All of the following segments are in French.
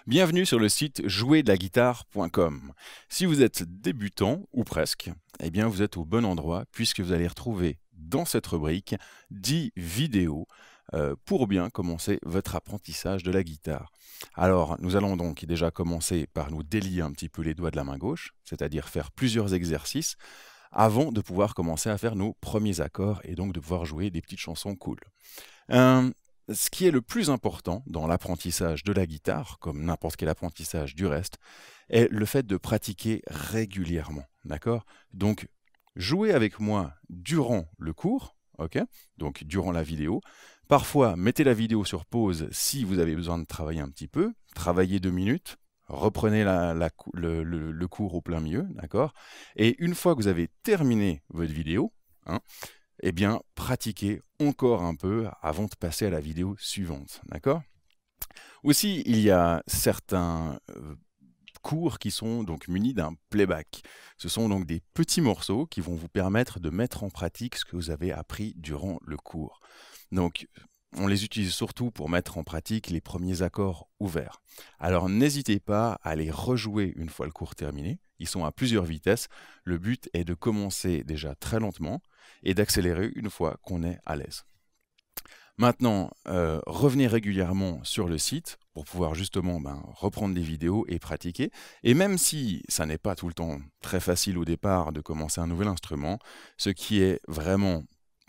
Bienvenue sur le site jouerdelaguitare.com. Si vous êtes débutant, ou presque, eh bien vous êtes au bon endroit puisque vous allez retrouver dans cette rubrique 10 vidéos pour bien commencer votre apprentissage de la guitare. Alors, nous allons donc déjà commencer par nous délier un petit peu les doigts de la main gauche, c'est-à-dire faire plusieurs exercices avant de pouvoir commencer à faire nos premiers accords et donc de pouvoir jouer des petites chansons cool. Ce qui est le plus important dans l'apprentissage de la guitare, comme n'importe quel apprentissage du reste, est le fait de pratiquer régulièrement, d'accord? Donc, jouez avec moi durant le cours, ok? Donc, durant la vidéo. Parfois, mettez la vidéo sur pause si vous avez besoin de travailler un petit peu. Travaillez 2 minutes, reprenez le cours au plein milieu, d'accord? Et une fois que vous avez terminé votre vidéo, hein, eh bien, pratiquez encore un peu avant de passer à la vidéo suivante, d'accord? Aussi, il y a certains cours qui sont donc munis d'un playback. Ce sont donc des petits morceaux qui vont vous permettre de mettre en pratique ce que vous avez appris durant le cours. Donc, on les utilise surtout pour mettre en pratique les premiers accords ouverts. Alors, n'hésitez pas à les rejouer une fois le cours terminé. Ils sont à plusieurs vitesses. Le but est de commencer déjà très lentement et d'accélérer une fois qu'on est à l'aise. Maintenant, revenez régulièrement sur le site pour pouvoir justement reprendre des vidéos et pratiquer. Et même si ça n'est pas tout le temps très facile au départ de commencer un nouvel instrument, ce qui est vraiment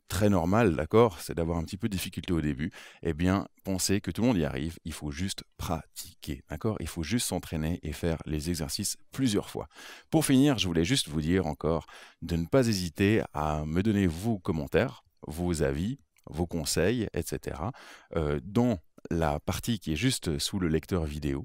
très normal, d'accord, c'est d'avoir un petit peu de difficulté au début, eh bien, pensez que tout le monde y arrive, il faut juste pratiquer, d'accord? Il faut juste s'entraîner et faire les exercices plusieurs fois. Pour finir, je voulais juste vous dire encore de ne pas hésiter à me donner vos commentaires, vos avis, vos conseils, etc. Dans la partie qui est juste sous le lecteur vidéo.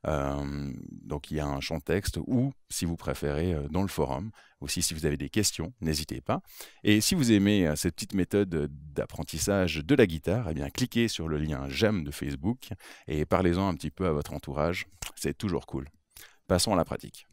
Donc il y a un champ texte ou, si vous préférez, dans le forum. Aussi, si vous avez des questions, n'hésitez pas. Et si vous aimez cette petite méthode d'apprentissage de la guitare, eh bien, cliquez sur le lien j'aime de Facebook et parlez-en un petit peu à votre entourage. C'est toujours cool. Passons à la pratique.